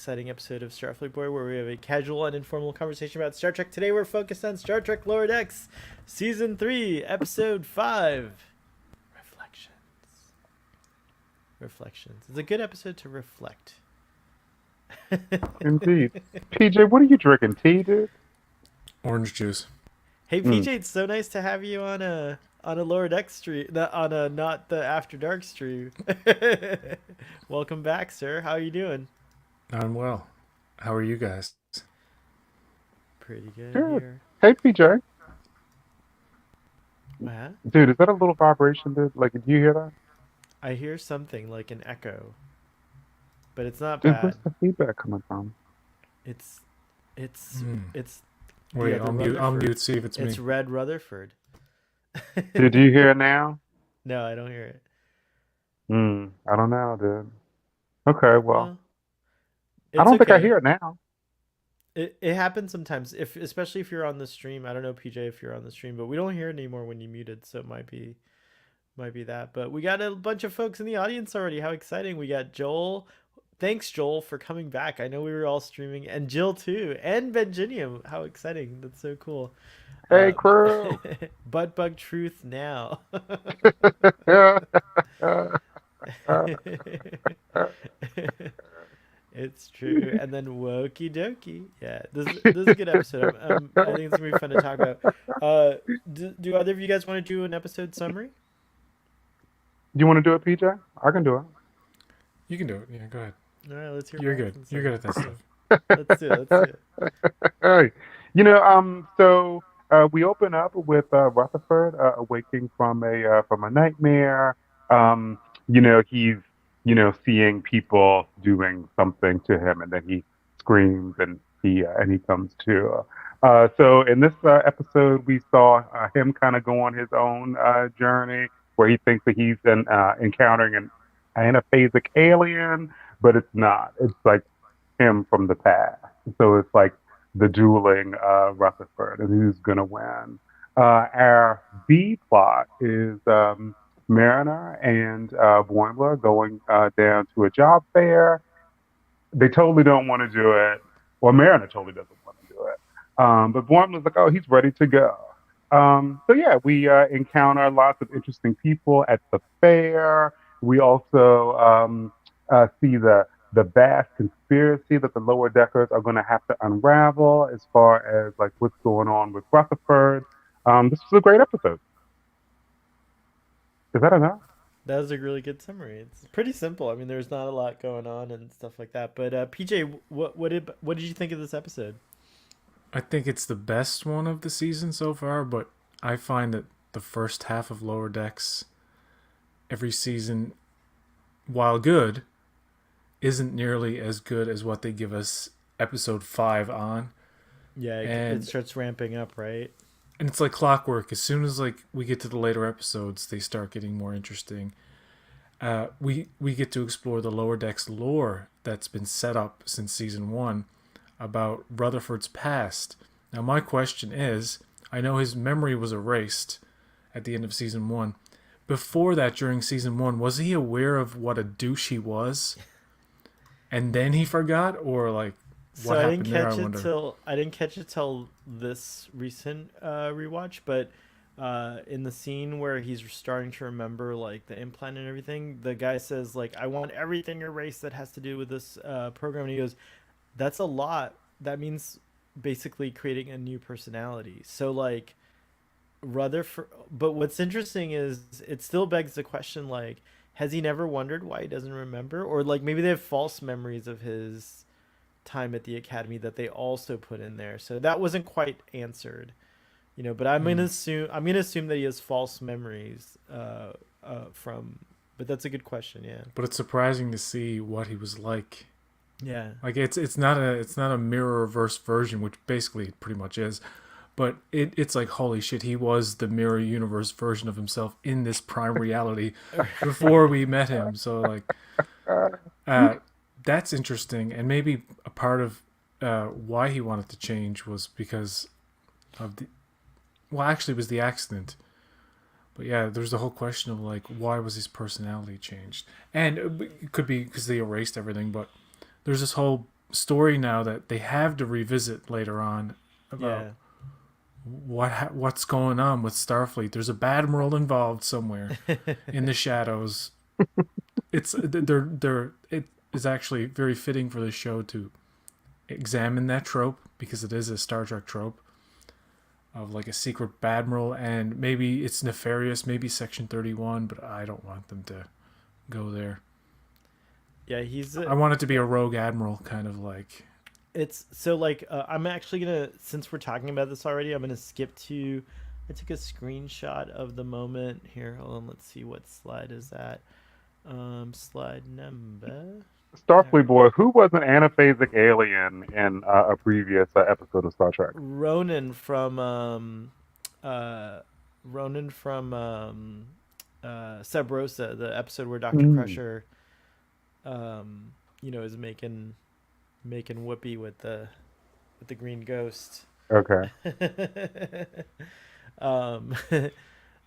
exciting episode of Starfleet Boy where we have a casual and informal conversation about Star Trek. Today we're focused on Star Trek Lower Decks, Season 3, Episode 5, Reflections. Reflections. It's a good episode to reflect. Indeed. PJ, what are you drinking? Tea, dude? Orange juice. Hey PJ, it's so nice to have you on a Lower Deck stream, not the After Dark stream. Welcome back, sir. How are you doing? I'm well. How are you guys? Pretty good Good. here. Hey, PJ. What? Dude, is that a little vibration, dude? Like, do you hear that? I hear something like an echo, but it's not Dude, bad. where's the feedback coming from? It's Wait, other I'll Rutherford. mute, see if it's me. It's Red Rutherford. Dude, do you hear it now? No, I don't hear it. I don't know, dude. Okay, well, I It's don't think I okay. hear it now. It happens sometimes, especially if you're on the stream. I don't know, PJ, if you're on the stream, but we don't hear it anymore when you muted, so it might be that. But we got a bunch of folks in the audience already. How exciting. We got Joel. Thanks, Joel, for coming back. I know we were all streaming, and Jill too, and Benjinium. How exciting. That's so cool. Hey, crew. Buttbug Truth now. It's true. And then Wokey Dokie. Yeah, this is a good episode. I think it's going to be fun to talk about. Do either of you guys want to do an episode summary? You want to do it, PJ? I can do it. You can do it. Yeah, go ahead. All right, let's hear You're Max good. and You're good at that stuff. Let's do it. Hey, so we open up with Rutherford awaking from a nightmare. He's seeing people doing something to him, and then he screams and he comes to. So in this episode, we saw him kind of go on his own journey where he thinks that he's encountering an anaphasic alien, but it's not. It's like him from the past. So it's like the dueling Rutherford and who's going to win. Our B plot is Mariner and Boimler going down to a job fair. They totally don't want to do it. Well, Mariner totally doesn't want to do it. But Boimler's like, oh, he's ready to go. We encounter lots of interesting people at the fair. We also see the vast conspiracy that the lower deckers are going to have to unravel as far as like what's going on with Rutherford. This was a great episode. Is that enough? That was a really good summary. It's pretty simple. I mean, there's not a lot going on and stuff like that. But PJ, what did you think of this episode? I think it's the best one of the season so far, but I find that the first half of Lower Decks every season, while good, isn't nearly as good as what they give us episode 5 on. Yeah, it starts ramping up, right? And it's like clockwork. As soon as like we get to the later episodes, they start getting more interesting. We get to explore the Lower Decks lore that's been set up since season 1 about Rutherford's past. Now my question is, I know his memory was erased at the end of season 1. Before that, during season 1, was he aware of what a douche he was? And then he forgot, or like what happened there? I didn't catch it till this recent rewatch, but in the scene where he's starting to remember like the implant and everything, the guy says like, "I want everything erased that has to do with this program." And he goes, "That's a lot. That means basically creating a new personality." So like Rutherford, but what's interesting is it still begs the question like, has he never wondered why he doesn't remember? Or like maybe they have false memories of his time at the academy that they also put in there. So that wasn't quite answered, but I'm gonna assume that he has false memories from, but that's a good question. Yeah. But it's surprising to see what he was like. Yeah. Like it's not a mirror reverse version, which basically it pretty much is. But it's like, holy shit, he was the mirror universe version of himself in this prime reality before we met him. So, like, that's interesting. And maybe a part of why he wanted to change was because of it was the accident. But yeah, there's the whole question of, like, why was his personality changed? And it could be because they erased everything, but there's this whole story now that they have to revisit later on about Yeah. what's going on with Starfleet. There's a bad world involved somewhere in the shadows. It is actually very fitting for the show to examine that trope, because it is a Star Trek trope of like a secret admiral, and maybe it's nefarious, maybe Section 31, but I don't want them to go there. Yeah, he's I want it to be a rogue admiral, kind of like. it's so like I'm actually gonna, since we're talking about this already, I'm gonna skip to. I took a screenshot of the moment here. Hold on, let's see what slide is that. Slide number. There. Starfleet boy, who was an anaphasic alien in a previous episode of Star Trek? Ronan from uh Ronan from Sub Rosa, the episode where Dr. Mm, Crusher is making whoopee with the green ghost. okay. um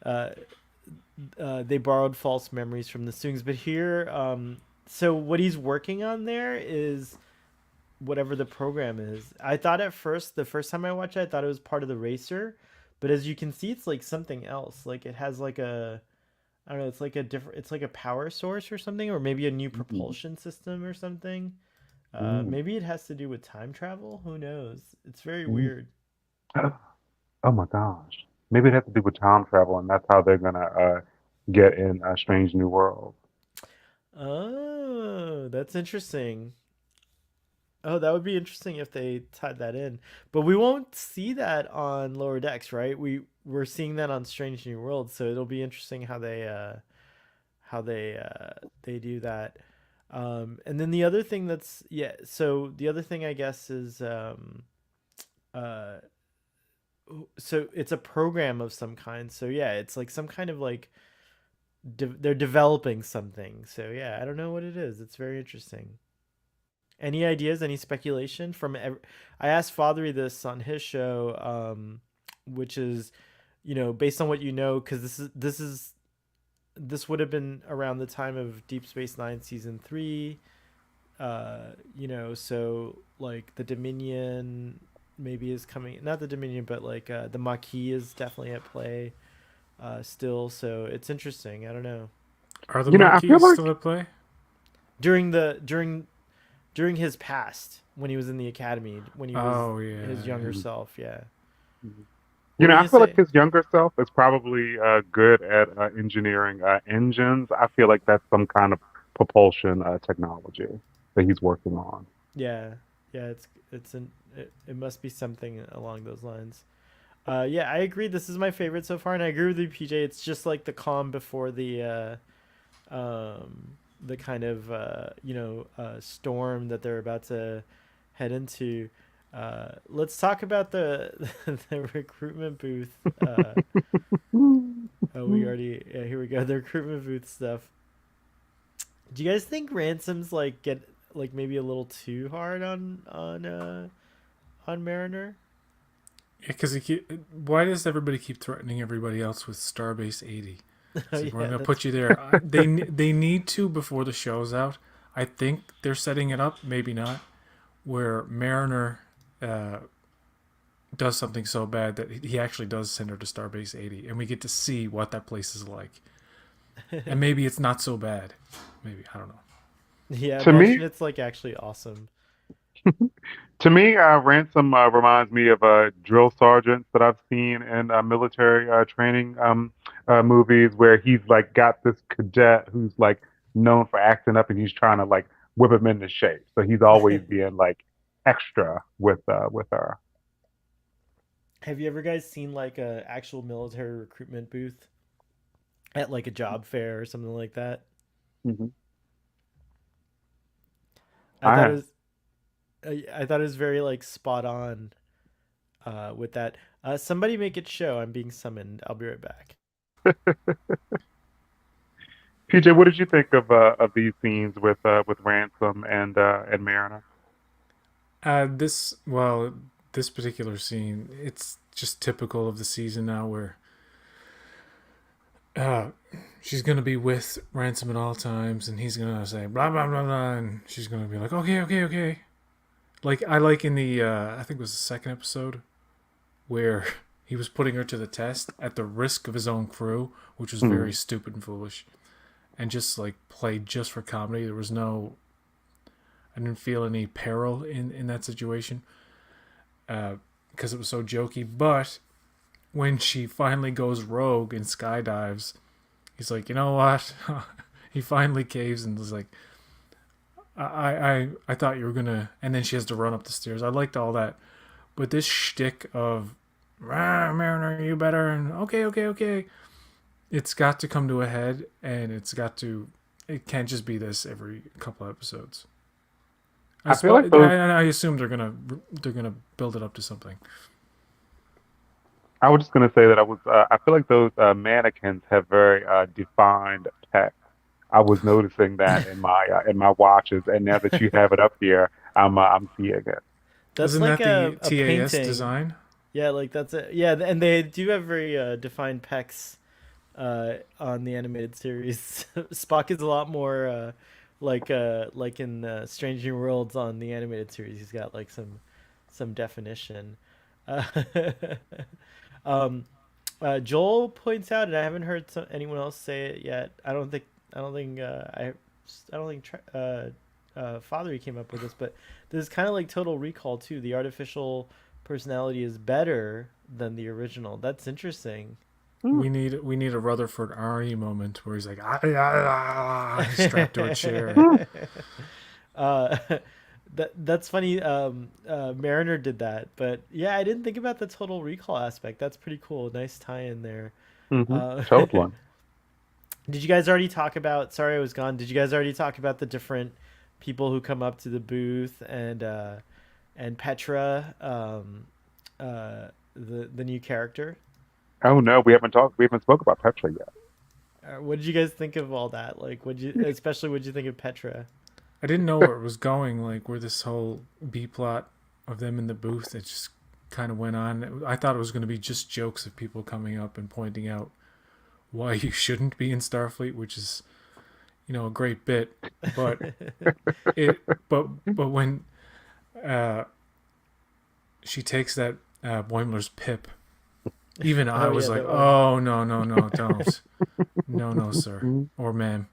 uh they borrowed false memories from the Soongs, but here so what he's working on there is whatever the program is. I thought at first, the first time I watched it, I thought it was part of the racer, but as you can see, it's like something else. Like it has like a, I don't know, it's like a different, it's like a power source or something, or maybe a new Mm, propulsion system or something. mm, Maybe it has to do with time travel. Who knows? It's very mm. weird. Oh my gosh. Maybe it has to do with time travel, and that's how they're gonna get in Strange New World. Oh, that's interesting. Oh, that would be interesting if they tied that in. But we won't see that on Lower Decks, right? We're seeing that on Strange New World, so it'll be interesting how they do that. And then the other thing that's, yeah, so the other thing I guess is uh so it's a program of some kind. So yeah, it's like some kind of like they're developing something. So yeah, I don't know what it is. It's very interesting. Any ideas? Any speculation from? I asked Fathery this on his show, which is, based on what you know, because this would have been around the time of Deep Space Nine season three. So like the Dominion maybe is coming. Not the Dominion, but like the Maquis is definitely at play still. So it's interesting. I don't know. Are the I feel Maquis like still at play? During his past, when he was in the academy, when he was Oh, his yeah. younger Mhm, self. Yeah. mhm. What were you I gonna feel like say? his younger self is probably good at engineering engines. I feel like that's some kind of propulsion technology that he's working on. Yeah, yeah. It must be something along those lines. Yeah, I agree. This is my favorite so far, and I agree with you, PJ. It's just like the calm before the kind of storm that they're about to head into. Let's talk about the the recruitment booth. Oh, we already, yeah, here we go. The recruitment booth stuff. Do you guys think Ransom's like get like maybe a little too hard on Mariner? Yeah, because why does everybody keep threatening everybody else with Starbase 80? Oh It's like, we're yeah, gonna that's put you there. They need to before the show's out. I think they're setting it up, maybe not, where Mariner uh, does something so bad that he actually does send her to Starbase 80, and we get to see what that place is like. And maybe it's not so bad. Maybe, I don't know. yeah. To me, Imagine it's like actually awesome. Ransom reminds me of drill sergeants that I've seen in military training movies, where he's like got this cadet who's like known for acting up, and he's trying to like whip him into shape. So he's always being like extra with her. Have you ever guys seen like a actual military recruitment booth at like a job fair or something like that? Hmm. I I thought it have. was I thought it was very like spot on with that. Somebody make it show. I'm being summoned. I'll be right back. PJ, what did you think of these scenes with Ransom and Mariner? This particular scene, it's just typical of the season now, where uh, she's gonna be with Ransom at all times, and he's gonna say blah blah blah blah, and she's gonna be like, okay, okay, okay. Like I like in the I think it was the second episode where he was putting her to the test at the risk of his own crew, which was very stupid and foolish, and just like played just for comedy. There was no, I didn't feel any peril in that situation because it was so jokey. But when she finally goes rogue and skydives, he's like, you know what? He finally caves and was like, I thought you were gonna, and then she has to run up the stairs. I liked all that, but this shtick of, Mariner, you better, and okay, it's got to come to a head, and it can't just be this every couple of episodes. I feel like those, I assume they're gonna build it up to something. I was just gonna say that I feel like those mannequins have very defined pecs. I was noticing that in my watches, and now that you have it up here, I'm seeing it. That's Isn't like that the a TAS painting. design? Yeah, like that's it. Yeah, and they do have very defined pecs on the animated series. Spock is a lot more like in Strange New Worlds on the animated series. He's got like some definition. Uh, um, Joel points out, and I haven't heard anyone else say it yet. I don't think I don't think Fathery came up with this, but this is kind of like Total Recall too. The artificial personality is better than the original. That's interesting. We need a Rutherford RE moment where he's like strapped to a chair. uh, that's funny. Mariner did that, but yeah, I didn't think about the Total Recall aspect. That's pretty cool. Nice tie in there. Uh, Totally. did you guys already talk about? Sorry, I was gone. Did you guys already talk about the different people who come up to the booth and Petra, the new character? Oh no, we haven't spoke about Petra yet. What did you guys think of all that? Like, especially what did you think of Petra? I didn't know where it was going, like where this whole B plot of them in the booth, it just kind of went on. I thought it was going to be just jokes of people coming up and pointing out why you shouldn't be in Starfleet, which is, a great bit. But but when she takes that Boimler's pip, even I Oh was yeah, like, that one. oh no, don't, no, sir or ma'am.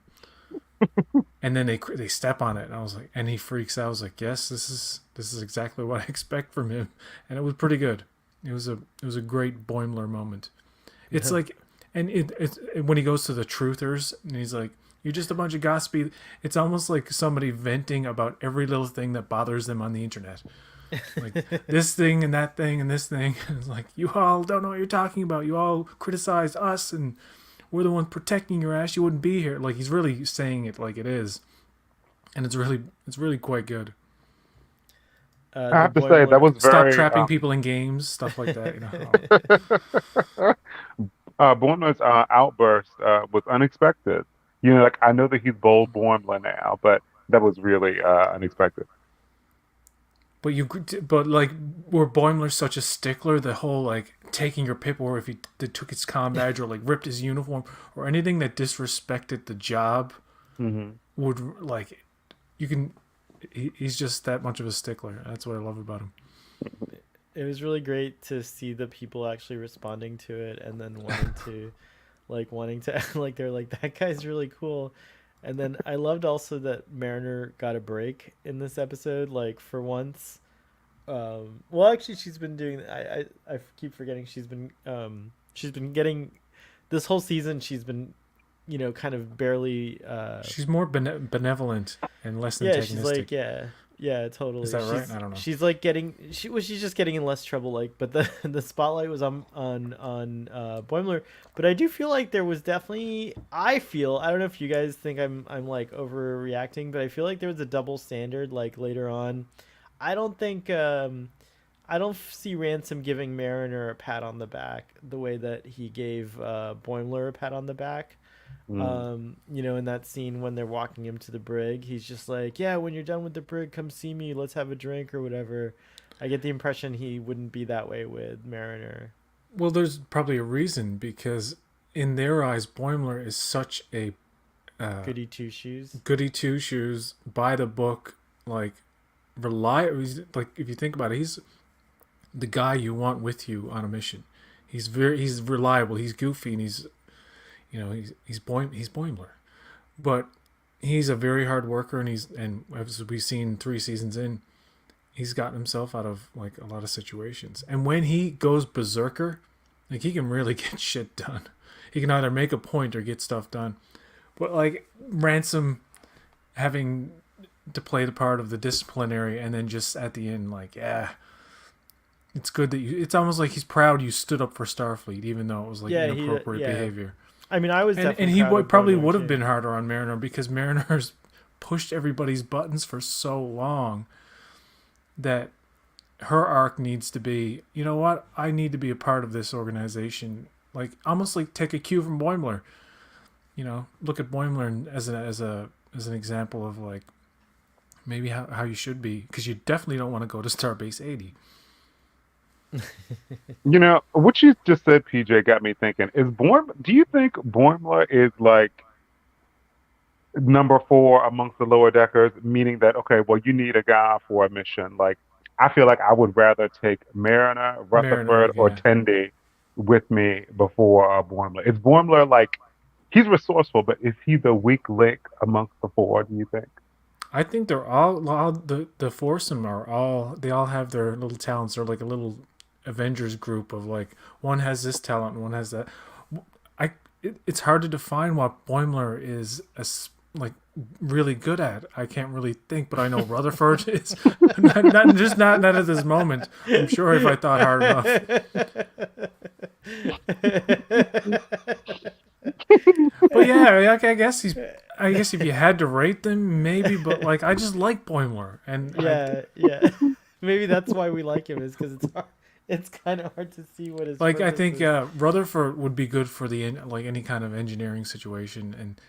And then they step on it, and I was like, and he freaks out. I was like, yes, this is exactly what I expect from him, and it was pretty good. It was a great Boimler moment. It's like, and it's when he goes to the truthers, and he's like, you're just a bunch of gossipy. It's almost like somebody venting about every little thing that bothers them on the internet, like this thing and that thing and this thing. It's like, you all don't know what you're talking about. You all criticize us and we're the ones protecting your ass. You wouldn't be here. Like, he's really saying it like it is, and it's really quite good. I The have to say that Boimler. was Stop very trapping people in games, stuff like that. Bournemouth's outburst was unexpected. Like I know that he's bold Bournemouth now, but that was really unexpected. But like, were Boimler such a stickler? The whole like taking your pip, or if he took his comm badge, or like ripped his uniform, or anything that disrespected the job, Hmm. would like, you can. He's just that much of a stickler. That's what I love about him. It was really great to see the people actually responding to it and then wanting to like they're like that guy's really cool. And then I loved also that Mariner got a break in this episode, like for once. Well, actually, she's been doing. I keep forgetting she's been getting this whole season. She's been, kind of barely. She's more benevolent and less Yeah, she's like, antagonistic. yeah, totally. Is that right? I don't know. She's like she's just getting in less trouble, like, but the the spotlight was on Boimler. But I do feel like there was definitely, I don't know if you guys think I'm like overreacting, but I feel like there was a double standard like later on. I don't think I don't see Ransom giving Mariner a pat on the back the way that he gave Boimler a pat on the back. Mm. In that scene when they're walking him to the brig, he's just like, yeah, when you're done with the brig, come see me, let's have a drink or whatever. I get the impression he wouldn't be that way with Mariner. Well, there's probably a reason, because in their eyes, Boimler is such a Goody two shoes. goody two shoes, by the book, like reliable. He's like, if you think about it, he's the guy you want with you on a mission. He's reliable. He's goofy, and he's Boimler, but he's a very hard worker, and as we've seen 3 seasons in, he's gotten himself out of like a lot of situations. And when he goes berserker, like he can really get shit done. He can either make a point or get stuff done. But like Ransom having to play the part of the disciplinary, and then just at the end, like, yeah, it's good that you. It's almost like he's proud you stood up for Starfleet, even though it was like inappropriate behavior. I mean, I was and definitely he proud probably of Boimler, would have too. been harder on Mariner, because Mariner's pushed everybody's buttons for so long that her arc needs to be, you know what, I need to be a part of this organization. Like almost like take a cue from Boimler. Look at Boimler as an example of like maybe how you should be, because you definitely don't want to go to Starbase 80. What you just said, PJ, got me thinking. Do you think Boimler is like number 4 amongst the lower deckers, meaning that, okay, well, you need a guy for a mission? Like, I feel like I would rather take Mariner, Mariner, Rutherford, or yeah. Tendi with me before Boimler. Is Boimler like, he's resourceful, but is he the weak link amongst the 4, do you think? I think they're all the foursome they all have their little talents. They're like a little Avengers group of like, one has this talent and one has that. It's hard to define what Boimler is like really good at. I can't really think, but I know Rutherford is not at this moment. I'm sure if I thought hard enough. But yeah, I guess if you had to rate them, maybe. But like, I just like Boimler, and yeah. Maybe that's why we like him, is because it's hard. It's kind of hard to see what his like I purpose think is. Rutherford would be good for any kind of engineering situation, and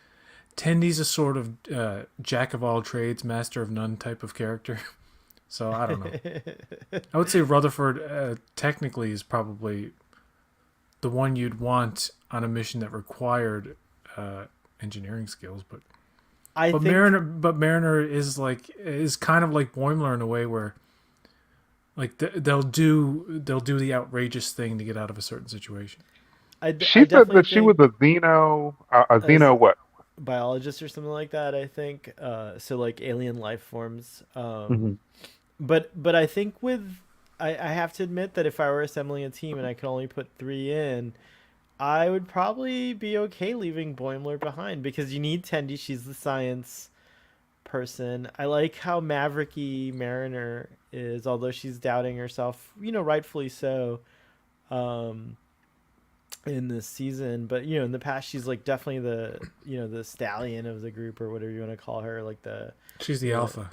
Tendy's a sort of jack of all trades, master of none type of character. So I don't know. I would say Rutherford technically is probably the one you'd want on a mission that required engineering skills, but Mariner is kind of like Boimler in a way where like they'll do the outrageous thing to get out of a certain situation. She said that she was a xeno what? Biologist or something like that, I think. So like alien life forms. Mm-hmm. But I think I have to admit that if I were assembling a team and I could only put 3 in, I would probably be okay leaving Boimler behind, because you need Tendi. She's the science person. I like how mavericky Mariner is, although she's doubting herself, rightfully so, in this season. But in the past, she's like definitely the stallion of the group, or whatever you want to call her, like she's the alpha.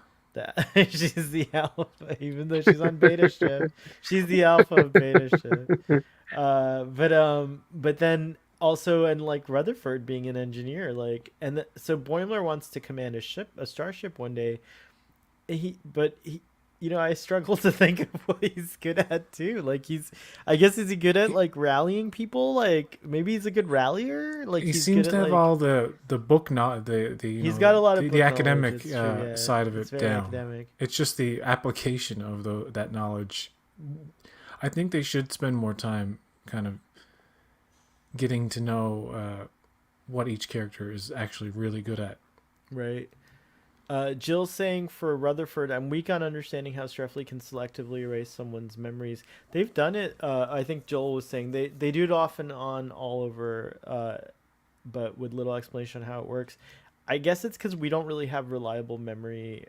She's the alpha, even though she's on Beta ship. She's the alpha of Beta ship. But then also, and like Rutherford being an engineer, like, so Boimler wants to command a starship one day. I struggle to think of what he's good at too. Like I guess, is he good at like rallying people? Like maybe he's a good rallier. Like he he's seems good to at, have like, all the book he's got a lot of the book academic knowledge, side of it's it very down. academic. It's just the application of that knowledge. I think they should spend more time kind of getting to know what each character is actually really good at. Right. Jill's saying for Rutherford, I'm weak on understanding how Starfleet can selectively erase someone's memories. They've done it. I think Joel was saying they do it off and on all over, but with little explanation on how it works. I guess it's because we don't really have reliable memory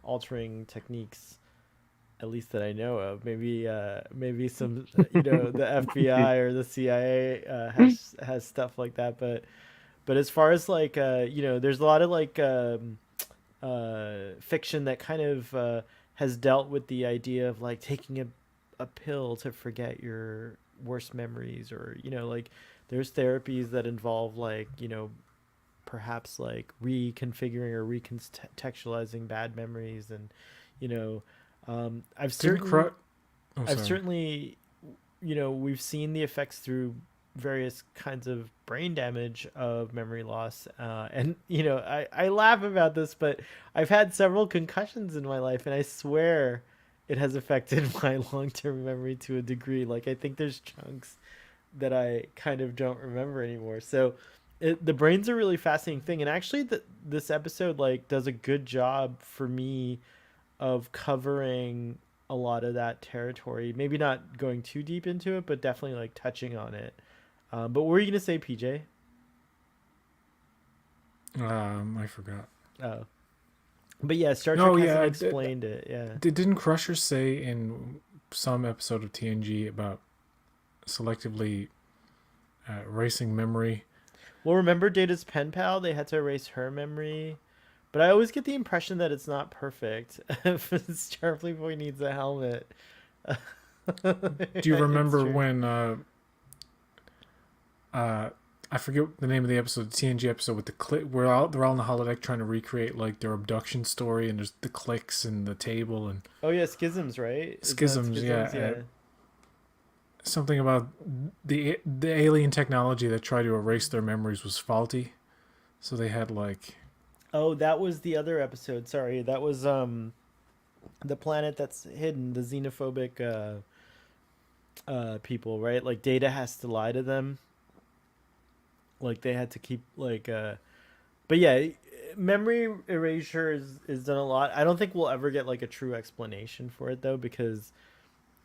altering techniques, at least that I know of. Maybe some, the FBI or the CIA has stuff like that. But as far as like, there's a lot of like fiction that kind of has dealt with the idea of like taking a pill to forget your worst memories, or like there's therapies that involve like perhaps like reconfiguring or recontextualizing bad memories, and I've certainly we've seen the effects through various kinds of brain damage of memory loss. And, I laugh about this, but I've had several concussions in my life, and I swear it has affected my long-term memory to a degree. Like, I think there's chunks that I kind of don't remember anymore. So the brain's a really fascinating thing. And actually, this episode, like, does a good job for me of covering a lot of that territory. Maybe not going too deep into it, but definitely like touching on it. But what were you gonna say, PJ? I forgot. Oh, but yeah, Star Trek hasn't explained it. Yeah. Didn't Crusher say in some episode of TNG about selectively erasing memory? Well, remember Data's pen pal? They had to erase her memory. But I always get the impression that it's not perfect. If Starfleet Boy needs a helmet. Do you remember when I forget the name of the episode, the TNG episode with the click, where they're all in the holodeck trying to recreate like their abduction story, and there's the clicks and the table and oh yeah, schisms, right? Schisms, yeah. Something about the alien technology that tried to erase their memories was faulty, so they had like. Oh, that was the other episode. Sorry, that was the planet that's hidden, the xenophobic people, right? Like Data has to lie to them. Like they had to keep like but yeah, memory erasure is done a lot. I don't think we'll ever get like a true explanation for it though, because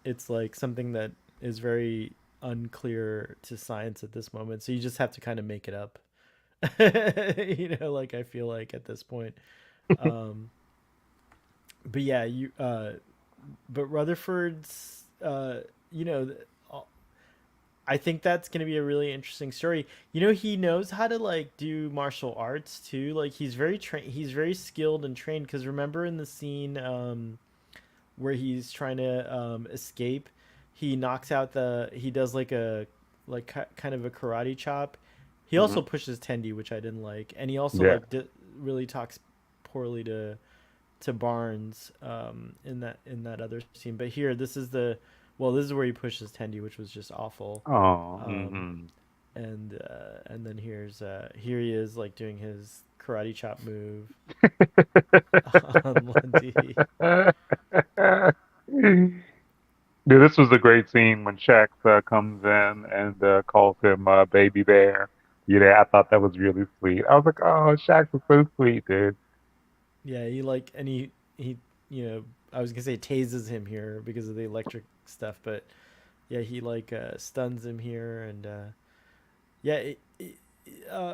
it's like something that is very unclear to science at this moment. So you just have to kind of make it up. Like I feel like at this point. But yeah, but Rutherford's I think that's going to be a really interesting story. He knows how to like do martial arts too. Like he's very he's very skilled and trained, cuz remember in the scene where he's trying to escape, he knocks out he does like a kind of a karate chop. He also pushes Tendi, which I didn't like, and he also really talks poorly to Barnes in that other scene. But here, this is where he pushes Tendi, which was just awful. Oh. And then here he is like doing his karate chop move on Lundy. Dude, this was a great scene when Shax comes in and calls him Baby Bear. I thought that was really sweet. I was like, oh, Shax was so sweet, dude. Yeah, he I was gonna say tases him here because of the electric stuff, but yeah, he like stuns him here, and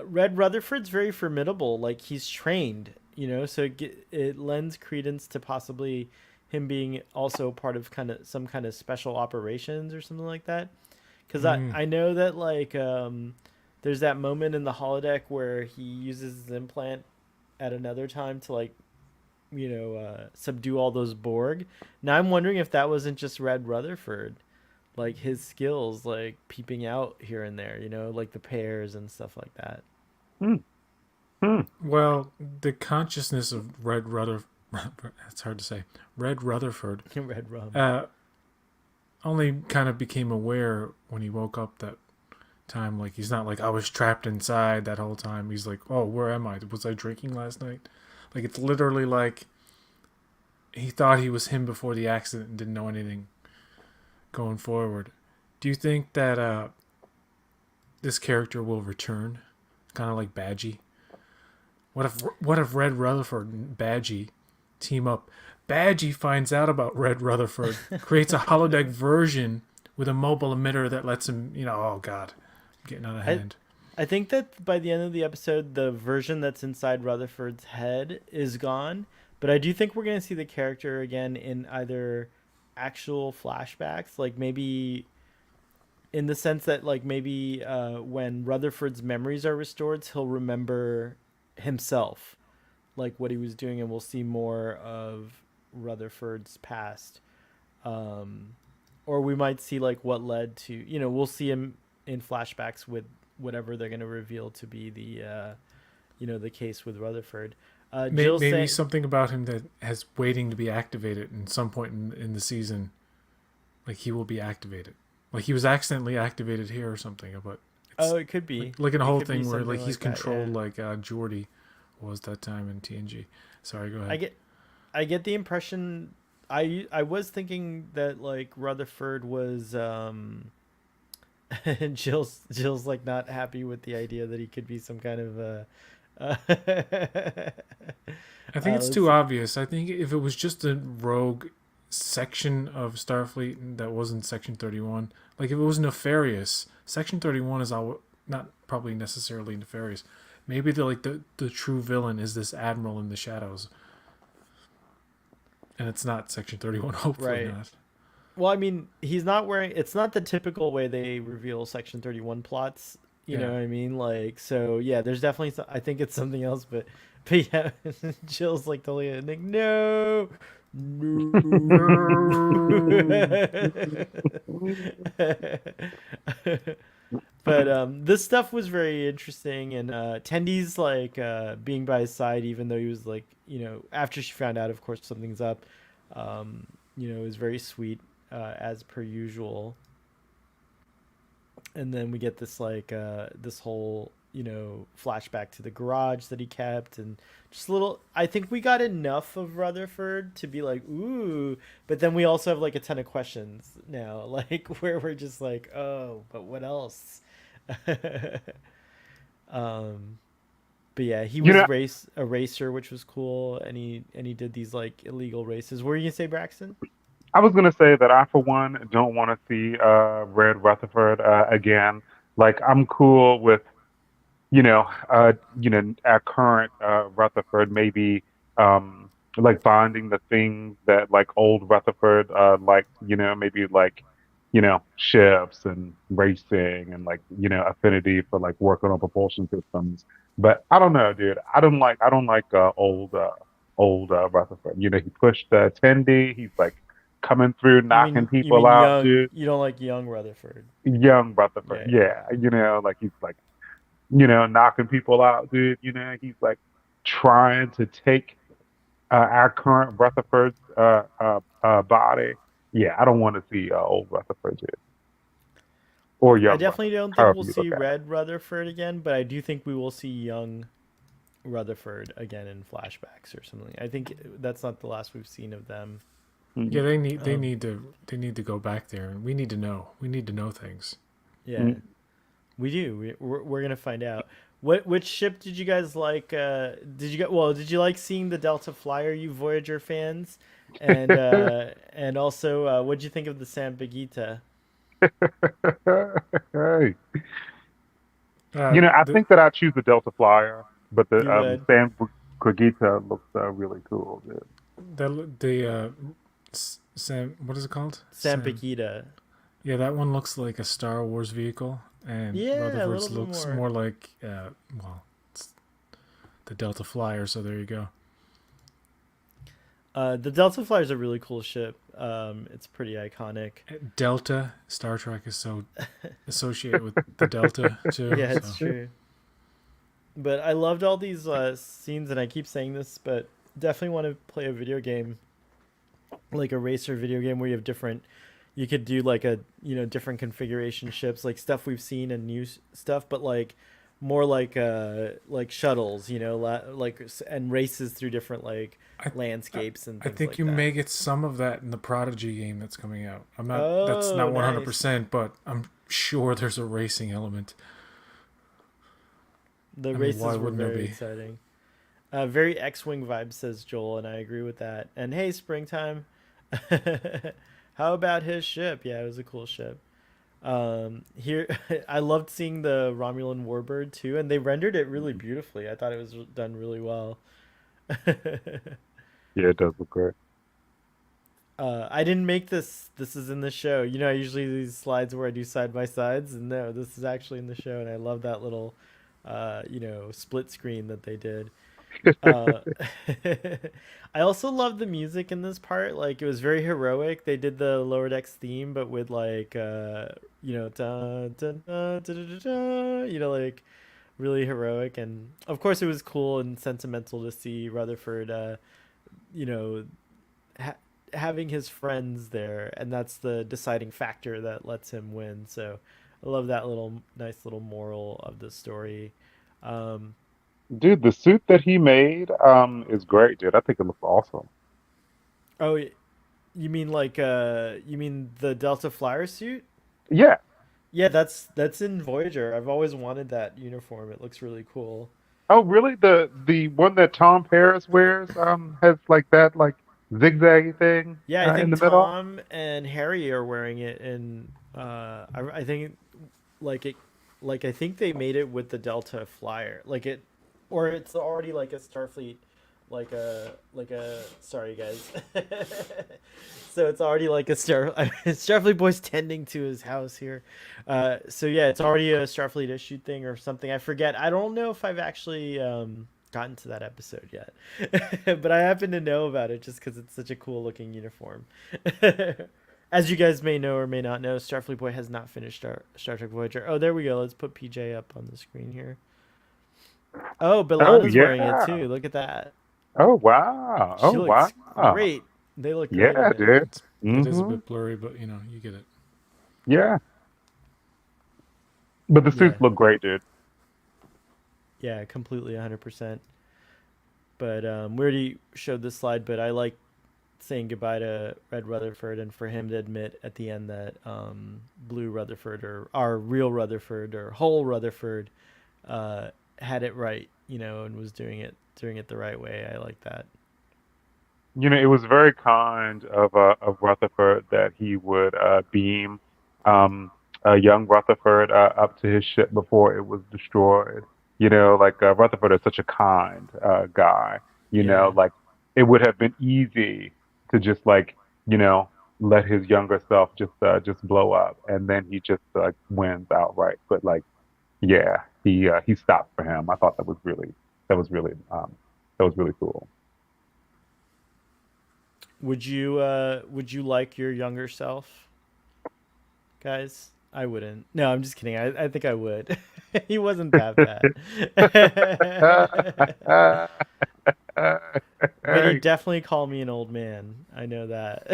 Red Rutherford's very formidable. Like he's trained, so it lends credence to possibly him being also part of some kind of special operations or something like that. Because I know that like there's that moment in the holodeck where he uses his implant at another time to like subdue all those Borg. Now I'm wondering if that wasn't just Red Rutherford, like his skills like peeping out here and there, like the pairs and stuff like that. Well, the consciousness of Red Rutherford, that's hard to say, Red Rutherford, Red Rum, only kind of became aware when he woke up that time. Like he's not like, I was trapped inside that whole time. He's like, oh, where am I? Was I drinking last night? Like it's literally like he thought he was him before the accident and didn't know anything going forward. Do you think that this character will return, kind of like Badgie? What if Red Rutherford and Badgie team up? Badgie finds out about Red Rutherford, creates a holodeck version with a mobile emitter that lets him, oh god, I'm getting out of hand. I think that by the end of the episode, the version that's inside Rutherford's head is gone. But I do think we're going to see the character again in either actual flashbacks, like maybe in the sense that like maybe when Rutherford's memories are restored, he'll remember himself, like what he was doing, and we'll see more of Rutherford's past. Or we might see like what led to, we'll see him in flashbacks with whatever they're going to reveal to be the case with Rutherford. Maybe something about him that has waiting to be activated in some point in the season. Like he will be activated. Like he was accidentally activated here or something. But it's Oh, it could be. like in a It whole could be thing where something like he's like that. controlled Yeah. like Geordi was that time in TNG. Sorry, go I ahead. get I get the impression I was thinking that like Rutherford was Jill's like not happy with the idea that he could be some kind of I think it's let's too see. obvious. I think if it was just a rogue section of Starfleet that wasn't Section 31, like if it was nefarious, Section 31 is not probably necessarily nefarious. Maybe the true villain is this admiral in the shadows, and it's not Section 31. Hopefully Right. not. Well, I mean, he's not wearing. It's not the typical way they reveal Section 31 plots. You know Yeah. what I mean? Like, so yeah, there's definitely. I think it's something else, but yeah, Jill's like totally like no, No. no. But this stuff was very interesting, and Tendy's like being by his side, even though he was like, after she found out, of course, something's up. It was very sweet, as per usual. And then we get this like this whole flashback to the garage that he kept, and just a little. I think we got enough of Rutherford to be like ooh, but then we also have like a ton of questions now, like where we're just like, oh, but what else? um but yeah, he You was know, a racer, which was cool, and he did these like illegal races. What were you gonna say, Braxton? I was gonna say that I, for one, don't want to see Red Rutherford again. Like, I'm cool with our current Rutherford maybe like bonding the things that like old Rutherford liked, maybe like, ships and racing and like, affinity for like working on propulsion systems. But I don't know, dude. I don't like old Rutherford. He pushed 10D. He's like coming through, You knocking mean people out, young? dude. You don't like young Rutherford? Young Rutherford. Yeah, yeah. Yeah, like he's like knocking people out, dude. He's like trying to take our current Rutherford's body. Yeah, I don't want to see old Rutherford, dude, or I young definitely Rutherford, don't think however we'll you see look at Red Rutherford again, but I do think we will see young Rutherford again in flashbacks or something. I think that's not the last we've seen of them. it. Yeah, Um, they need to go back there, and we need to know. We need to know things. yeah, Mm. we do. We're gonna find out. Which ship did you guys like? Did you like seeing the Delta Flyer, you Voyager fans? And also, what'd you think of the San Bagita? Hey. Uh, I the think that I choose the Delta Flyer, but the You would San Quagita looks really cool, dude. Sam, what is it called? San Sam. Bagita. Yeah, that one looks like a Star Wars vehicle, and Yeah, a little Rutherford's bit looks more. more like well, it's the Delta Flyer. So there you go. The Delta Flyer is a really cool ship. It's pretty iconic. Delta Star Trek is so associated with the Delta too. Yeah, it's So true. But I loved all these scenes, and I keep saying this, but definitely want to play a video game, like a racer video game where you have different. You could do like a different configuration ships, like stuff we've seen and new stuff, but like more like shuttles, and races through different like I, I landscapes and I things think like you that. may get some of that in the Prodigy game that's coming out. I'm not. That's Oh, not 100, nice. percent but I'm sure there's a racing element. The I mean, why races were wouldn't there very be? exciting. Very X-wing vibe, says Joel, and I agree with that. And hey, springtime. How about his ship? Yeah, it was a cool ship. Here, I loved seeing the Romulan warbird too, and they rendered it really beautifully. I thought it was done really well. Yeah, it does look great. I didn't make this. This is in the show. I usually do these slides where I do side by sides, and no, this is actually in the show, and I love that little, split screen that they did. Uh, I also love the music in this part. Like it was very heroic. They did the Lower Decks theme, but with like dun, dun, dun, dun, dun, dun, dun, like really heroic. And of course, it was cool and sentimental to see Rutherford, you know, ha- having his friends there, and that's the deciding factor that lets him win. So I love that little nice little moral of the story. Um, Dude, the suit that he made is great, dude. I think it looks awesome. oh, you mean like you mean the Delta Flyer suit? Yeah. Yeah, that's in Voyager. I've always wanted that uniform. It looks really cool. Oh, really? The one that Tom Paris wears has like that like zigzaggy thing Yeah, I in think the middle. Tom and Harry are wearing it, and I think like it, like I think they made it with the Delta Flyer, like it, or it's already like a Starfleet, like a. Sorry, guys. So it's already like a Starfleet boy's tending to his house here. So yeah, it's already a Starfleet issued thing or something. I forget. I don't know if I've actually gotten to that episode yet, but I happen to know about it just because it's such a cool looking uniform. As you guys may know or may not know, Starfleet Boy has not finished Star Trek Voyager. Oh, there we go. Let's put PJ up on the screen here. Oh, Oh Belana's wearing it yeah. too. Look at that. Oh wow. She Oh looks wow. great. They look great Yeah, in it. dude. It is a Mm-hmm. bit blurry, but you get it. Yeah. But the Yeah. suits look great, dude. Yeah, completely 100%. But we already showed this slide, but I like saying goodbye to Red Rutherford and for him to admit at the end that Blue Rutherford or our real Rutherford or whole Rutherford uh, had it right, and was doing it the right way. I like that. It was very kind of Rutherford that he would beam um a young Rutherford up to his ship before it was destroyed. Like Rutherford is such a kind guy. Yeah. Like it would have been easy to just like you know let his younger self just blow up, and then he just like wins outright. But like yeah, he stopped for him. I thought that was really that was really cool. Would you like your younger self, guys? I wouldn't. No, I'm just kidding. I think I would. He wasn't that bad. But he definitely called me an old man. I know that.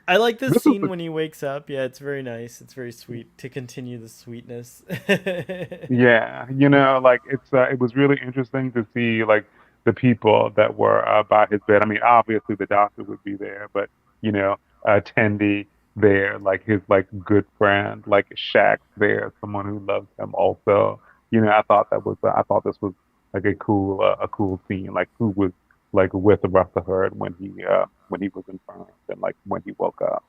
I like this This was scene a when he wakes up. Yeah, it's very nice. It's very sweet to continue the sweetness. yeah, like it was really interesting to see like the people that were by his bed. I mean, obviously the doctor would be there, but Tandy there, like his like good friend, like Shaq there, someone who loves him also. I thought this was like a cool scene, like who was like with Rutherford when he was infirmed and like when he woke up.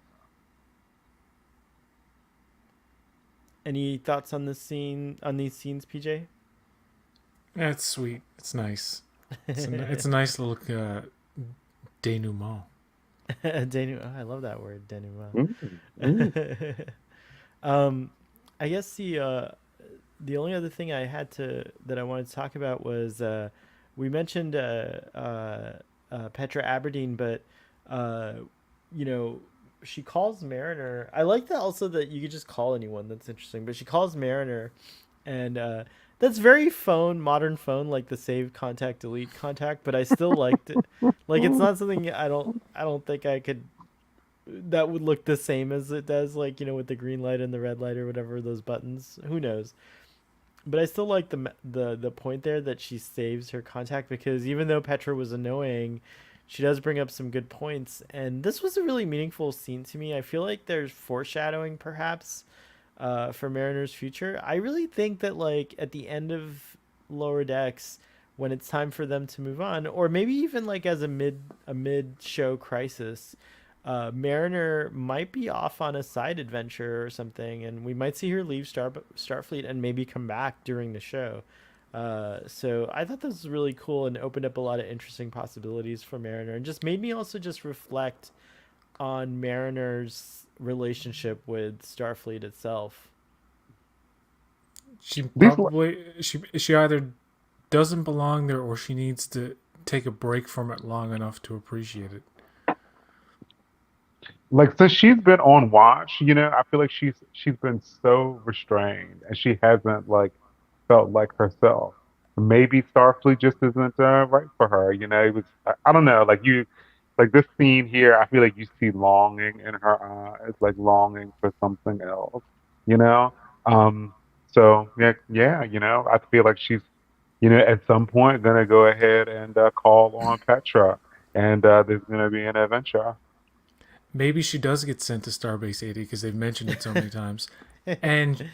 Any thoughts on this scene, on these scenes, PJ? Yeah, it's sweet. It's nice. It's a nice little denouement. I love that word, denouement. Mm, mm. um, I guess the only other thing that I wanted to talk about was we mentioned Petra Aberdeen, but uh, you know she calls Mariner. I like that also that you could just call anyone. That's interesting, but she calls Mariner, and that's very modern phone, like the save contact, delete contact. But I still liked it. Like it's not something I don't think I could that would look the same as it does, like with the green light and the red light or whatever those buttons. Who knows? But I still like the point there that she saves her contact, because even though Petra was annoying, she does bring up some good points, and this was a really meaningful scene to me. I feel like there's foreshadowing perhaps for Mariner's future. I really think that like at the end of Lower Decks, when it's time for them to move on, or maybe even like as a mid show crisis, Mariner might be off on a side adventure or something, and we might see her leave Starfleet and maybe come back during the show. So I thought this was really cool and opened up a lot of interesting possibilities for Mariner, and just made me also just reflect on Mariner's relationship with Starfleet itself. She These probably she either doesn't belong there or she needs to take a break from it long enough to appreciate it. Like since she's been on watch, I feel like she's been so restrained and she hasn't like felt like herself. maybe Starfleet just isn't right for her. It was I don't know, like this scene here. I feel like you see longing in her eyes, like longing for something else. You know, um. So yeah, yeah. I feel like she's at some point gonna go ahead and call on Petra, and there's gonna be an adventure. Maybe she does get sent to Starbase 80 because they've mentioned it so many times. And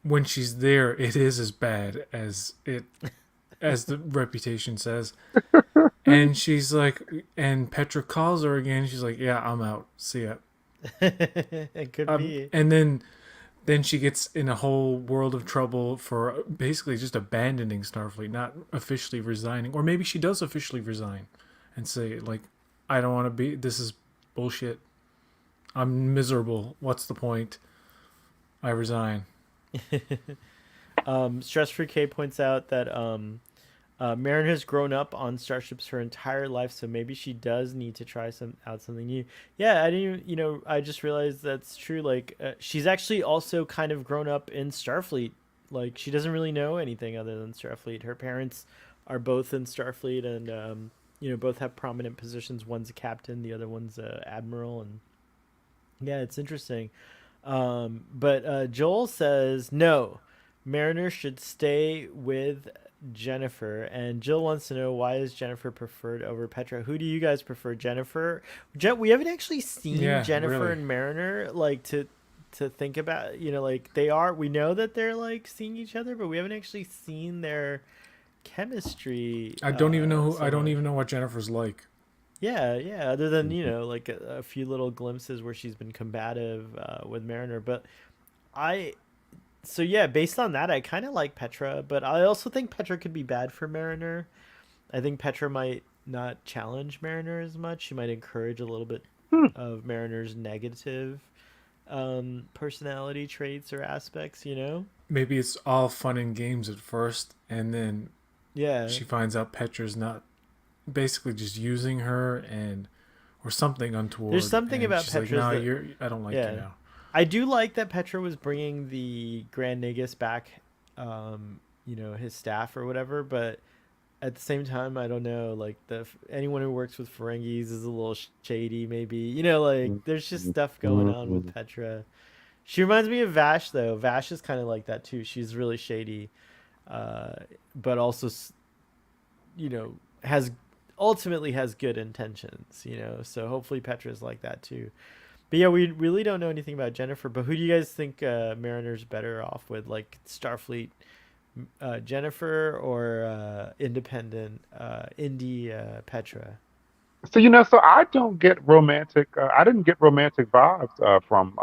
when she's there, it is as bad as the reputation says. And she's like, and Petra calls her again. She's like, "Yeah, I'm out. See ya." It could be. And then she gets in a whole world of trouble for basically just abandoning Starfleet, not officially resigning, or maybe she does officially resign and say like, "I don't want to be. This is bullshit. I'm miserable. What's the point? I resign." Stress Free K points out that Marin has grown up on starships her entire life, so maybe she does need to try something new. Yeah, I didn't. I just realized that's true. Like, she's actually also kind of grown up in Starfleet. Like, she doesn't really know anything other than Starfleet. Her parents are both in Starfleet, and both have prominent positions. One's a captain, the other one's a admiral, and yeah, it's interesting. But Joel says no. Mariner should stay with Jennifer, and Jill wants to know, why is Jennifer preferred over Petra? Who do you guys prefer, Jennifer? We haven't actually seen Yeah, Jennifer really. and Mariner like to think about. Like they are. We know that they're like seeing each other, but we haven't actually seen their chemistry. I don't even know So I don't much. even know what Jennifer's like. Yeah, yeah. Other than like a few little glimpses where she's been combative with Mariner, but I so yeah, based on that, I kind of like Petra, but I also think Petra could be bad for Mariner. I think Petra might not challenge Mariner as much. She might encourage a little bit Hmm. of Mariner's negative personality traits or aspects. Maybe it's all fun and games at first, and then Yeah. she finds out Petra's not basically just using her and or something There's untoward, something and about she's like, Petra's "No, that you're. I don't like you yeah. now." I do like that Petra was bringing the Grand Nagus back, his staff or whatever, but at the same time, I don't know. Like anyone who works with Ferengis is a little shady, maybe. Like there's just stuff going on with Petra. She reminds me of Vash, though. Vash is kind of like that too. She's really shady, uh, but also, you know, has ultimately has good intentions. So hopefully Petra's like that too. But yeah, we really don't know anything about Jennifer. But who do you guys think Mariner's better off with, like Starfleet Jennifer or independent indie Petra? So I don't get romantic. I didn't get romantic vibes from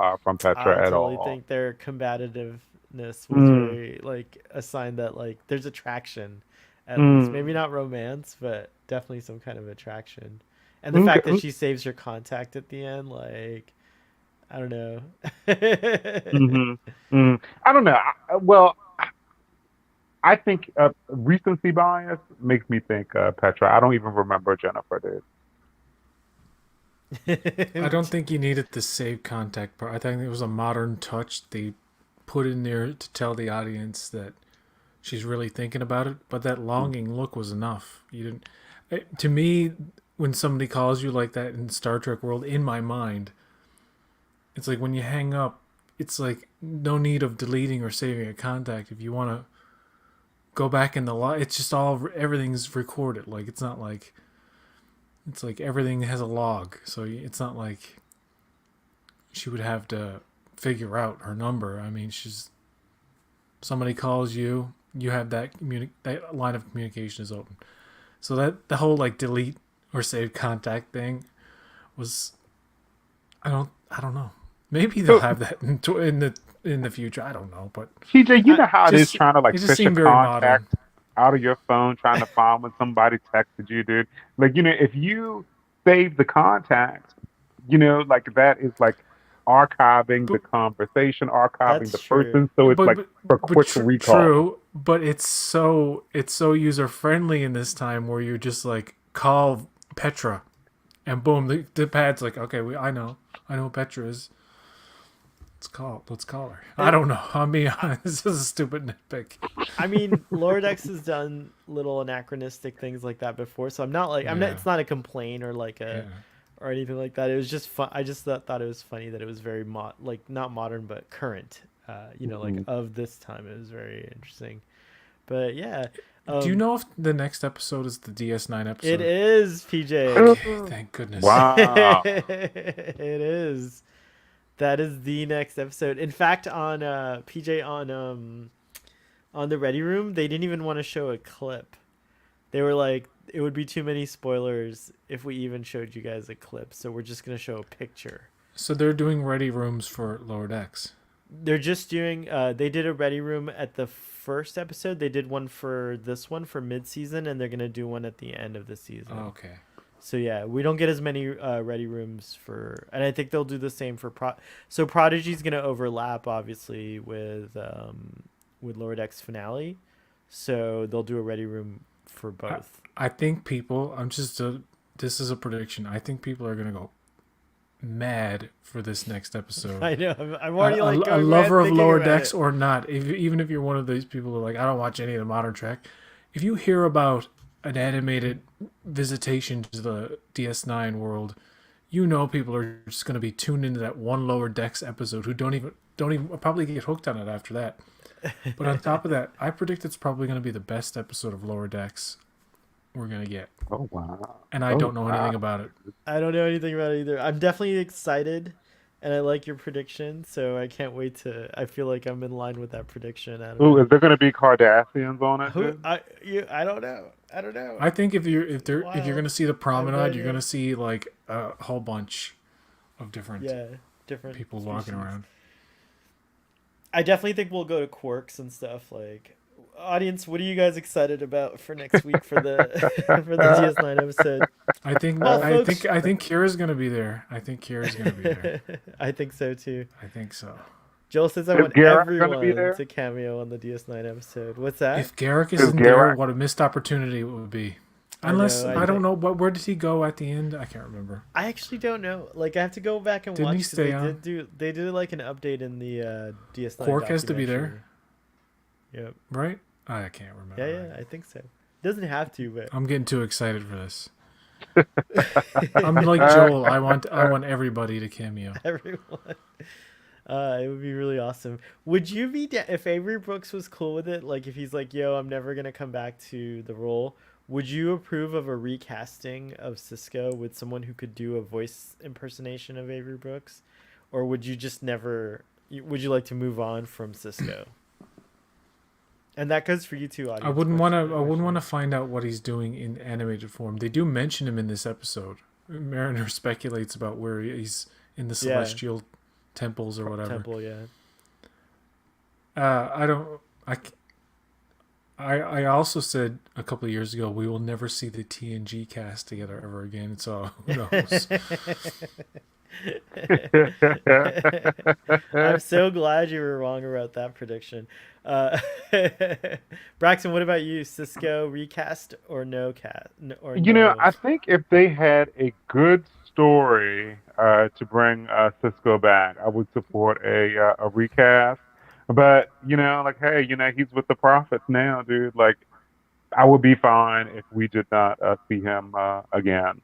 I Petra at totally all. think their combativeness was Mm, very like a sign that like there's attraction, at least maybe mm, not romance, but definitely some kind of attraction. And the okay, fact that she saves her contact at the end, like I don't know. mm-hmm, mm. I don't know. Well, I think recency bias makes me think Petra. I don't even remember Jennifer did. I don't think you needed the save contact part. I think it was a modern touch they put in there to tell the audience that she's really thinking about it. But that longing look was enough. You didn't. To me, when somebody calls you like that in Star Trek world, in my mind, it's like when you hang up, it's like no need of deleting or saving a contact. If you want to go back in the lot, it's just all everything's recorded. Like it's like everything has a log, so it's not like she would have to figure out her number. I mean, she's somebody calls you, you have that line of communication is open. So that the whole like delete or save contact thing was I don't know. Maybe they'll So have that in the future. I don't know, but TJ, you know how it is just trying to it like just fish a seemed very modern. contact out of your phone, trying to find when somebody texted you, dude. Like, if you save the contact, like that is like archiving the But conversation, archiving That's the true. person. So it's like for quick recall. true. But it's so user friendly in this time where you just like call Petra, and boom, the pad's like, okay, I know who Petra is. Let's call her. I don't know. I mean, this is a stupid nitpick. I mean, Lower Decks has done little anachronistic things like that before, so I'm not like I'm not. Yeah. It's not a complaint or like a Yeah. or anything like that. It was just fun. I just thought it was funny that it was very like not modern but current. Like of this time. It was very interesting. But yeah. Do you know if the next episode is the DS9 episode? It is, PJ. Okay, thank goodness. Wow. It is. That is the next episode. In fact, on PJ on the Ready Room, they didn't even want to show a clip. They were like, it would be too many spoilers if we even showed you guys a clip. So we're just gonna show a picture. So they're doing Ready Rooms for Lower Decks. They're just doing. They did a Ready Room at the first episode. They did one for this one for mid-season, and they're gonna do one at the end of the season. Oh, okay. So yeah, we don't get as many Ready Rooms for, and I think they'll do the same for So Prodigy's gonna overlap obviously with Lower Decks finale, so they'll do a Ready Room for both. I think people. This is a prediction. I think people are gonna go mad for this next episode. I know. I'm already like a lover of Lower Decks or not. Even if you're one of these people who are like, I don't watch any of the modern Trek. If you hear about an animated visitation to the DS9 world, people are just going to be tuned into that one Lower Decks episode who don't even probably get hooked on it after that. But on top of that, I predict it's probably going to be the best episode of Lower Decks we're going to get. Oh, wow. And I don't know anything about it. I don't know anything about it either. I'm definitely excited, and I like your prediction, so I can't wait to. I feel like I'm in line with that prediction. Ooh, is there going to be Cardassians on it? I don't know. I don't know. I think if you're going to see the promenade, you're going to see like a whole bunch of different people walking around. I definitely think we'll go to Quarks and stuff. Like, audience, what are you guys excited about for next week for the for the DS9 episode? I think Kira's going to be there. I think Kira's going to be there. I think so too. I think so. Joel says I want everyone to cameo on the DS9 episode. What's that? If Garrick isn't there, what a missed opportunity it would be. Unless I don't know where did he go at the end? I can't remember. I actually don't know. Like I have to go back and watch. Didn't he stay on? They did like an update in the DS9. Quark has to be there. Yep. Right? I can't remember. Yeah, I think so. Doesn't have to, but I'm getting too excited for this. I'm like Joel. I want everybody to cameo. Everyone. It would be really awesome. Would you be if Avery Brooks was cool with it? Like if he's like, "Yo, I'm never gonna come back to the role." Would you approve of a recasting of Sisko with someone who could do a voice impersonation of Avery Brooks, or would you just never? Would you like to move on from Sisko? And that goes for you too, audience. I wouldn't want to find out what he's doing in animated form. They do mention him in this episode. Mariner speculates about where he's in the celestial temples or whatever. Temple, yeah. I also said a couple of years ago we will never see the TNG cast together ever again. So who knows? I'm so glad you were wrong about that prediction. Braxton, what about you? Sisko recast or no cast? I think if they had a good story to bring Sisko back, I would support a recast. But hey, he's with the Prophets now, dude. Like, I would be fine if we did not see him again.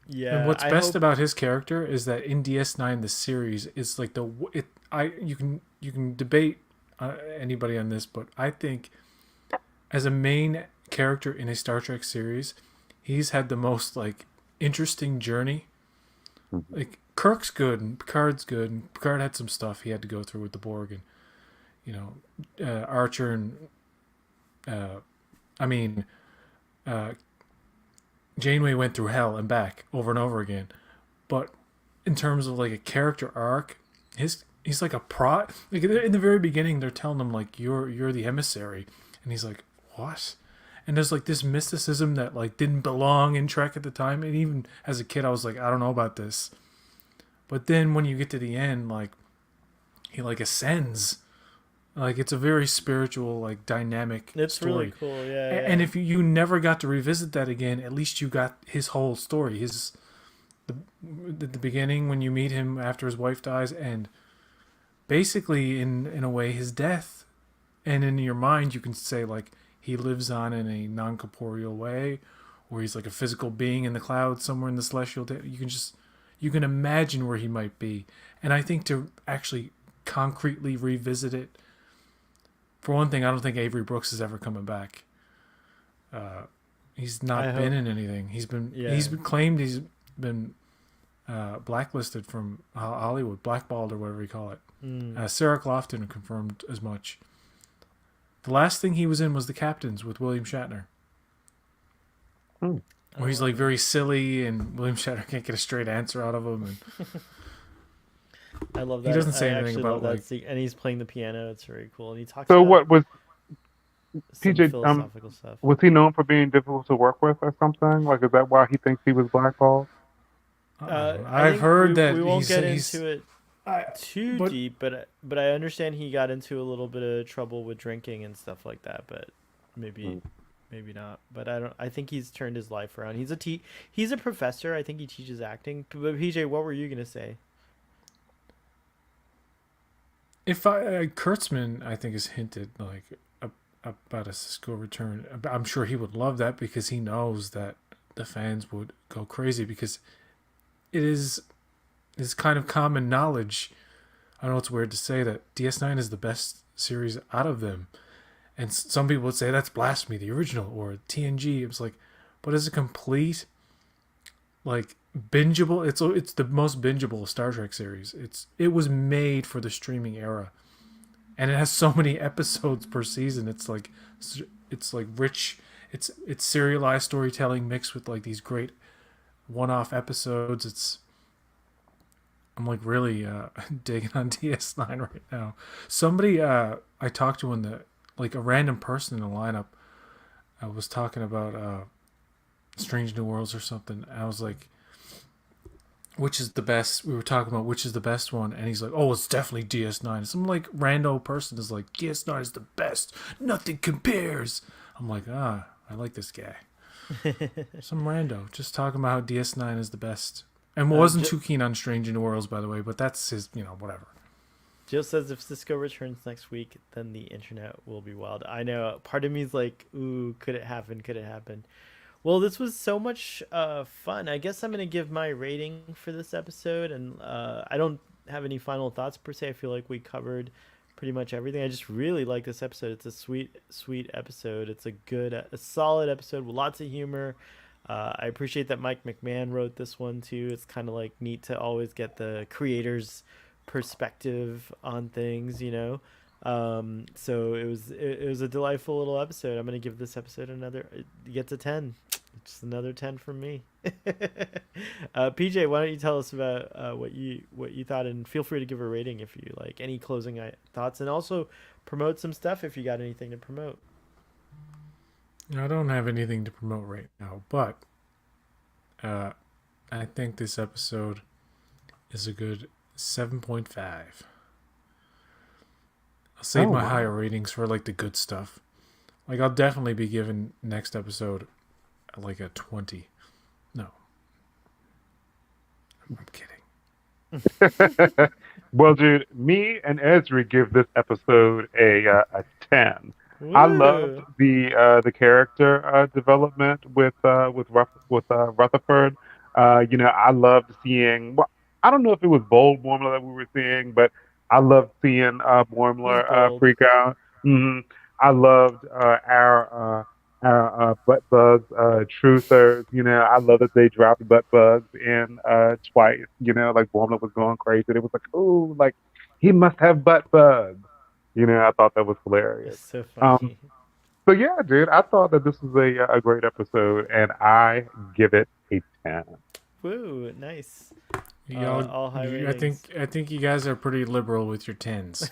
Yeah. And what's best about his character is that in DS9, the series is like you can debate anybody on this, but I think as a main character in a Star Trek series, he's had the most like interesting journey. Mm-hmm. Like Kirk's good and Picard's good, and Picard had some stuff he had to go through with the Borg, and Archer and Janeway went through hell and back over and over again. But in terms of like a character arc, he's like a pro. Like in the very beginning, they're telling him like you're the emissary, and he's like, what? And there's like this mysticism that like didn't belong in Trek at the time. And even as a kid, I was like, I don't know about this. But then when you get to the end, like he like ascends. Like it's a very spiritual, like dynamic it's story. Really cool, yeah. And if you never got to revisit that again, at least you got his whole story, his at the beginning when you meet him after his wife dies, and basically in a way his death, and in your mind you can say like he lives on in a non-corporeal way, or he's like a physical being in the clouds somewhere in the celestial day. You can imagine where he might be, and I think to actually concretely revisit it, for one thing, I don't think Avery Brooks is ever coming back. He's not been in anything. He's been claimed he's been blacklisted from Hollywood, blackballed or whatever you call it. Sarah Clofton confirmed as much. The last thing he was in was The Captains with William Shatner, where he's like very silly, and William Shatner can't get a straight answer out of him. And I love that. He doesn't say anything about like, and he's playing the piano. It's very cool, and he talks. So about what was some TJ? philosophical stuff. Was he known for being difficult to work with or something? Like, is that why he thinks he was blackballed? I've heard that we won't get he's into it too deep, but I understand he got into a little bit of trouble with drinking and stuff like that. But maybe not. But I think he's turned his life around. He's a professor. I think he teaches acting. But PJ, what were you gonna say? If Kurtzman, I think, has hinted like about a Cisco return. I'm sure he would love that because he knows that the fans would go crazy, because it is kind of common knowledge. I know it's weird to say that DS9 is the best series out of them, and some people would say that's blasphemy, the original or TNG. It's like, but as a complete like bingeable, it's the most bingeable Star Trek series. It was made for the streaming era, and it has so many episodes per season. It's like rich. It's serialized storytelling mixed with like these great one-off episodes. I'm like really digging on DS9 right now. Somebody I talked to in the like a random person in the lineup was talking about Strange New Worlds or something. I was like, which is the best? We were talking about which is the best one, and he's like, oh, it's definitely DS9. Some like rando person is like, DS9 is the best. Nothing compares. I'm like, I like this guy. Some rando just talking about how DS9 is the best, and wasn't too keen on Strange New Worlds, by the way. But that's his, whatever. Jill says if Cisco returns next week, then the internet will be wild. I know. Part of me is like, ooh, could it happen? Could it happen? Well, this was so much fun. I guess I'm going to give my rating for this episode, and I don't have any final thoughts per se. I feel like we covered pretty much everything. I just really like this episode. It's a sweet episode. It's a solid episode with lots of humor. I appreciate that Mike McMahon wrote this one too. It's kind of like neat to always get the creator's perspective on things, So it was a delightful little episode. I'm gonna give this episode it gets a 10. Just another 10 from me. PJ, why don't you tell us about what you thought, and feel free to give a rating if you like. Any closing thoughts, and also promote some stuff if you got anything to promote. I don't have anything to promote right now, but I think this episode is a good 7.5. I'll save my higher ratings for like the good stuff. Like I'll definitely be giving next episode like a 20. No. I'm kidding. Well, dude, me and Ezra give this episode a 10. Woo. I loved the character development with Rutherford. I loved seeing. Well, I don't know if it was bold Boimler that we were seeing, but I loved seeing Boimler freak out. I loved our butt bugs truthers. I love that they dropped butt bugs in twice. Like Boimler was going crazy. It was like, oh, like he must have butt bugs. I thought that was hilarious. It's so funny. So yeah, dude, I thought that this was a great episode, and I give it a 10. Woo, nice. All high ratings. I think you guys are pretty liberal with your 10s.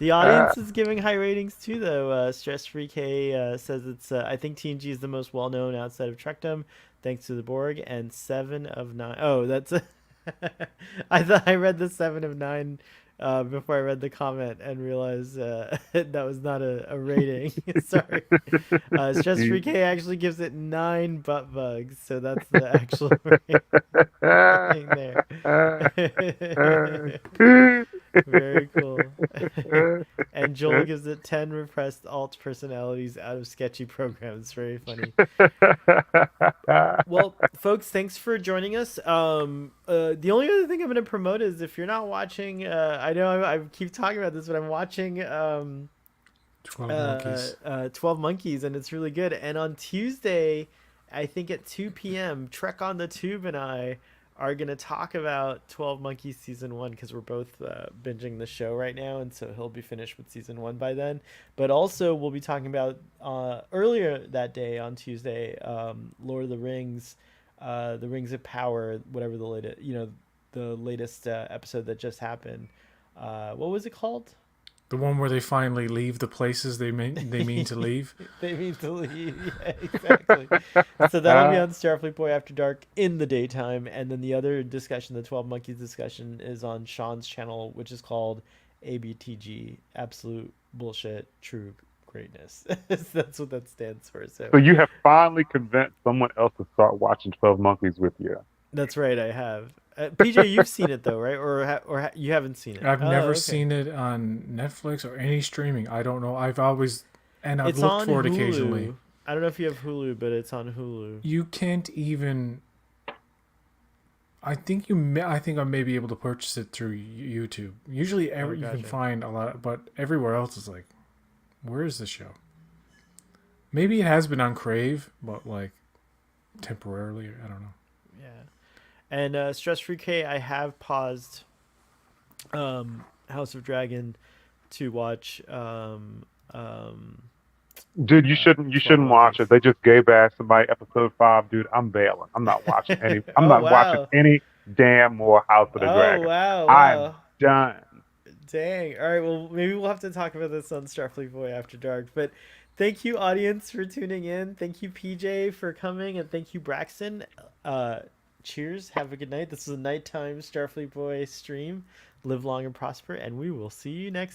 The audience is giving high ratings too, though. Stress Free K says it's. I think TNG is the most well known outside of Trekdom, thanks to the Borg, and 7 of 9. Oh, that's. I thought I read the 7 of 9 before I read the comment and realized that was not a rating. Sorry. Stress Free K actually gives it 9 butt bugs, so that's the actual rating there. Very cool. And Joel gives it 10 repressed alt personalities out of sketchy programs. Very funny. Well, folks, thanks for joining us. The only other thing I'm going to promote is if you're not watching, I know I keep talking about this, but I'm watching 12 Monkeys. 12 Monkeys, and it's really good. And on Tuesday, I think at 2 p.m., Trek on the Tube and I are going to talk about 12 Monkeys season 1 because we're both binging the show right now, and so he'll be finished with season 1 by then. But also we'll be talking about earlier that day on Tuesday, Lord of the Rings, the Rings of Power, whatever the latest episode that just happened. What was it called? The one where they finally leave the places they mean to leave. They mean to leave. Yeah, exactly. So that'll be on Starfleet Boy After Dark in the daytime, and then the other discussion, the 12 Monkeys discussion, is on Sean's channel, which is called ABTG, Absolute Bullshit, True Greatness. That's what that stands for. So you have finally convinced someone else to start watching 12 Monkeys with you. That's right, I have. PJ, you've seen it though, right? Or you haven't seen it? I've never seen it on Netflix or any streaming. I don't know. I've looked for it occasionally. I don't know if you have Hulu, but it's on Hulu. You can't even. I think I may be able to purchase it through YouTube. Usually, you can find a lot, but everywhere else is like, where is the show? Maybe it has been on Crave, but like temporarily. I don't know. Yeah. And Stress Free K, I have paused House of Dragon to watch. Dude, you shouldn't watch it. They just gay bashed somebody episode 5. Dude, I'm bailing. I'm not watching any. Watching any damn more House of the Dragon. Wow! I'm done. Dang. All right. Well, maybe we'll have to talk about this on Starfleet Boy After Dark. But thank you, audience, for tuning in. Thank you, PJ, for coming, and thank you, Braxton. Cheers. Have a good night. This is a nighttime Starfleet Boy stream. Live long and prosper, and we will see you next time.